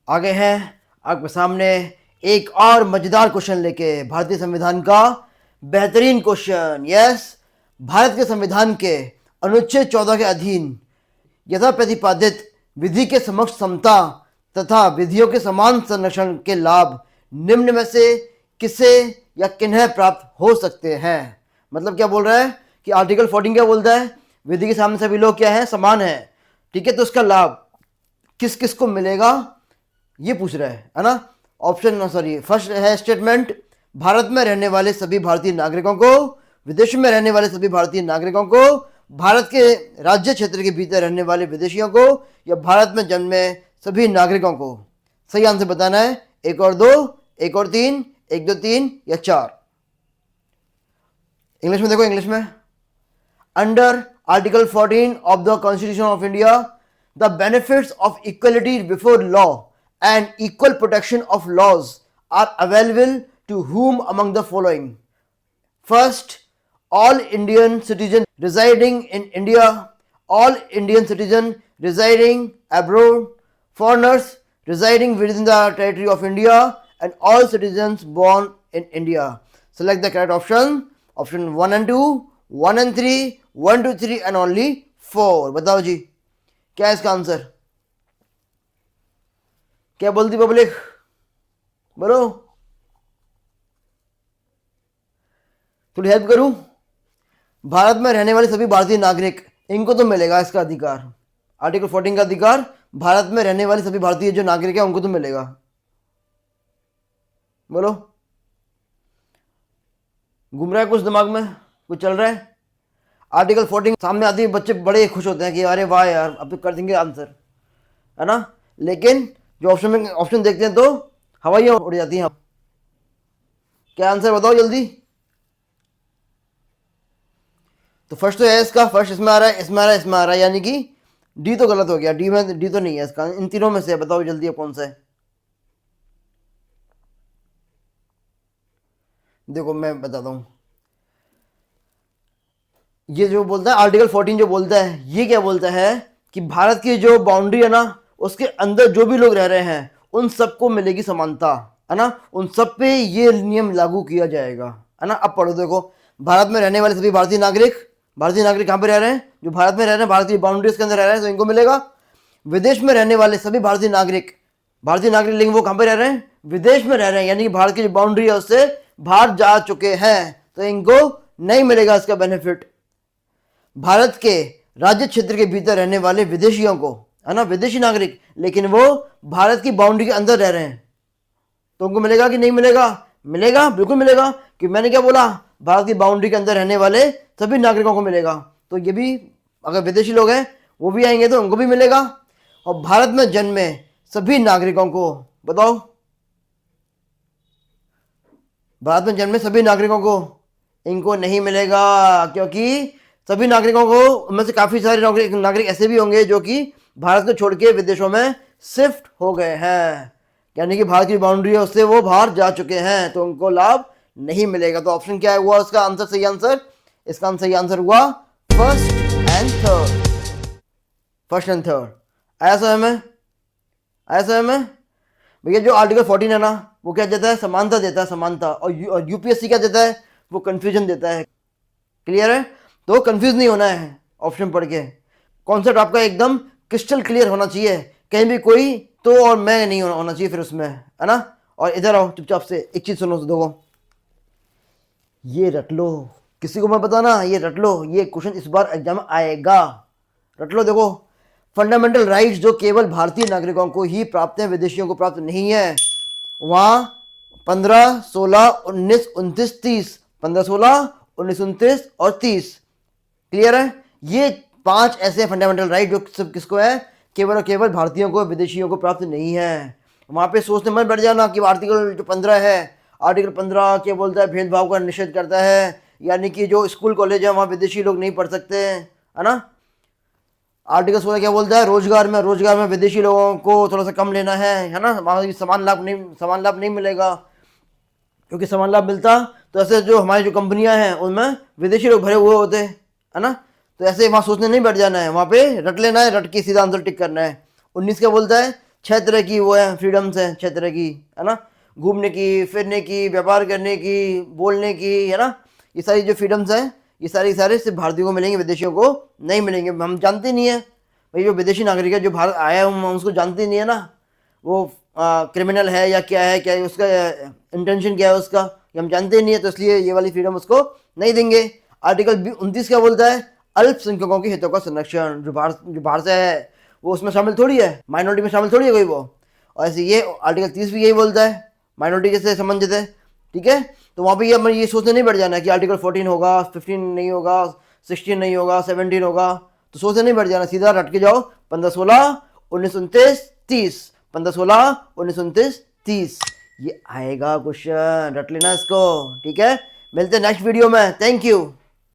आगे हैं आपके सामने एक और मजेदार क्वेश्चन लेके, भारतीय संविधान का बेहतरीन क्वेश्चन। यस, भारत के संविधान के अनुच्छेद 14 के अधीन यथा प्रतिपादित विधि के समक्ष समता तथा विधियों के समान संरक्षण के लाभ निम्न में से किसे या किन्हें प्राप्त हो सकते हैं। मतलब क्या बोल रहा है कि आर्टिकल 14 क्या बोलता है, विधि के सामने सभी लोग क्या है, समान है। ठीक है, तो उसका लाभ किस किस को मिलेगा ये पूछ रहा है ना। ऑप्शन सॉरी, फर्स्ट है स्टेटमेंट, भारत में रहने वाले सभी भारतीय नागरिकों को, विदेश में रहने वाले सभी भारतीय नागरिकों को, भारत के राज्य क्षेत्र के भीतर रहने वाले विदेशियों को, या भारत में जन्मे सभी नागरिकों को। सही आंसर बताना है, एक और दो, एक और तीन, एक दो तीन या चार। इंग्लिश में देखो, इंग्लिश में under article 14 of the constitution of India the benefits of equality before law and equal protection of laws are available to whom among the following? First, all Indian citizens residing in India, all Indian citizens residing abroad, foreigners residing within the territory of India, and all citizens born in India. Select the correct option. Option 1 and 2, 1 and 3, 1, 2, 3 and only 4. बताओ जी, क्या है इसका answer? क्या बोलती public, बोलो, थोड़ी help करूं। भारत में रहने वाले सभी भारतीय नागरिक, इनको तो मिलेगा इसका अधिकार, आर्टिकल 14 का अधिकार भारत में रहने वाले सभी भारतीय जो नागरिक हैं उनको तो मिलेगा। बोलो, घूम रहा है कुछ दिमाग में, कुछ चल रहा है? आर्टिकल 14 सामने आती है, बच्चे बड़े खुश होते हैं कि अरे वाह यार, अब तो कर देंगे आंसर, है ना। लेकिन जो ऑप्शन देखते हैं तो हवाइयाँ उड़ जाती हैं। क्या आंसर बताओ जल्दी। तो फर्स्ट तो है इसका, फर्स्ट इसमें आ रहा है, इसमें आ रहा है, इसमें आ रहा है, यानी कि डी तो गलत हो गया। डी तो नहीं है इसका, इन तीनों में से बताओ जल्दी अब कौन सा है। देखो मैं बताता हूं, ये जो बोलता है आर्टिकल 14 जो बोलता है, ये क्या बोलता है कि भारत की जो बाउंड्री है ना, उसके अंदर जो भी लोग रह रहे हैं उन सबको मिलेगी समानता, है ना। उन सब पे ये नियम लागू किया जाएगा, है ना। अब पढ़ो, देखो, भारत में रहने वाले सभी भारतीय नागरिक कहाँ पे रह रहे हैं, जो भारत में रह रहे हैं, भारतीय बाउंड्रीज के अंदर रह रहे हैं, तो इनको मिलेगा। विदेश में रहने वाले सभी भारतीय नागरिक लेकिन वो कहाँ पे रह रहे हैं, विदेश में रह रहे हैं, यानी कि भारत की जो बाउंड्री है उससे बाहर जा चुके हैं, तो इनको नहीं मिलेगा इसका बेनिफिट। भारत के राज्य क्षेत्र के भीतर रहने वाले विदेशियों को, है ना, विदेशी नागरिक, लेकिन वो भारत की बाउंड्री के अंदर रह रहे हैं, तो उनको मिलेगा कि नहीं मिलेगा? मिलेगा, बिल्कुल मिलेगा। कि मैंने क्या बोला, भारत की बाउंड्री के अंदर रहने वाले सभी नागरिकों को मिलेगा। तो ये भी अगर विदेशी लोग हैं वो भी आएंगे तो उनको भी मिलेगा। और भारत में जन्मे सभी नागरिकों को, बताओ, भारत में जन्मे सभी नागरिकों को इनको नहीं मिलेगा, क्योंकि सभी नागरिकों को उनमें से काफी सारे नागरिक ऐसे भी होंगे जो कि भारत को छोड़ के विदेशों में शिफ्ट हो गए हैं, यानी कि भारत की बाउंड्री है उससे वो बाहर जा चुके हैं, तो उनको लाभ नहीं मिलेगा। तो ऑप्शन क्या हुआ उसका आंसर, सही आंसर, इसका सही आंसर हुआ फर्स्ट एंड थर्ड। आया समझ में भैया। जो आर्टिकल 14 है ना, वो क्या देता है, समानता देता है, समानता। और यूपीएससी क्या देता है, वो कंफ्यूजन देता है। क्लियर है? तो कंफ्यूज नहीं होना है ऑप्शन पढ़ के, कॉन्सेप्ट आपका एकदम क्रिस्टल क्लियर होना चाहिए, कहीं भी कोई तो और मैं नहीं होना चाहिए फिर उसमें, है ना। और इधर आओ चुपचाप से, एक चीज सुनो, देखो ये रट लो, किसी को मैं बताना, ये रट लो, ये क्वेश्चन इस बार एग्जाम में आएगा, रट लो। देखो, फंडामेंटल राइट्स जो केवल भारतीय नागरिकों को ही प्राप्त है, विदेशियों को प्राप्त नहीं है। वहां 15, 16, 19, 29, 30, 15, 16, 19, 29 और 30। क्लियर है? ये 5 ऐसे फंडामेंटल राइट जो सब किसको है, केवल और केवल भारतीयों को, विदेशियों को प्राप्त नहीं है। वहां पे सोचने मत बैठ जाना कि आर्टिकल जो 15 है, आर्टिकल 15 क्या बोलता है, भेदभाव का निषेध करता है, यानी कि जो स्कूल कॉलेज है वहाँ विदेशी लोग नहीं पढ़ सकते, है ना। आर्टिकल 16 क्या बोलता है, रोजगार में विदेशी लोगों को थोड़ा सा कम लेना है ना, वहाँ समान लाभ नहीं मिलेगा, क्योंकि समान लाभ मिलता तो ऐसे जो हमारी जो कंपनियां हैं उनमें विदेशी लोग भरे हुए होते, है ना। तो ऐसे वहाँ सोचने नहीं बैठ जाना है, वहाँ पे रट लेना है, रट के सीधा आंसर टिक करना है। 19 क्या बोलता है, छह तरह की वो है फ्रीडम्स है, छह तरह की, है ना, घूमने की, फिरने की, व्यापार करने की, बोलने की, है ना, ये सारी जो फ्रीडम्स हैं ये सारे सिर्फ भारतीयों को मिलेंगे, विदेशियों को नहीं मिलेंगे। हम जानते नहीं है भाई, जो विदेशी नागरिक है जो भारत आया है हम उसको जानते नहीं है ना, वो क्रिमिनल है या क्या है, क्या है उसका इंटेंशन क्या है उसका, ये हम जानते नहीं है, तो इसलिए ये वाली फ्रीडम उसको नहीं देंगे। आर्टिकल 29 क्या बोलता है? अल्पसंख्यकों के हितों का संरक्षण। जो बाहर से है वो उसमें शामिल थोड़ी है, माइनॉरिटी में शामिल थोड़ी है कोई वो। और ऐसे ये आर्टिकल 30 भी यही बोलता है, माइनॉरिटी के से संबंधित है, ठीक है। तो वहाँ पे ये हमें ये सोचने नहीं बैठ जाना है कि आर्टिकल 14 होगा, 15 नहीं होगा, 16 नहीं होगा, 17 होगा, तो सोचने नहीं बैठ जाना, सीधा रट के जाओ 15, 16, 19, 29, 30, 15, 16, 19, 29, 30, ये आएगा क्वेश्चन, रट लेना इसको, ठीक है। मिलते हैं नेक्स्ट वीडियो में, थैंक यू।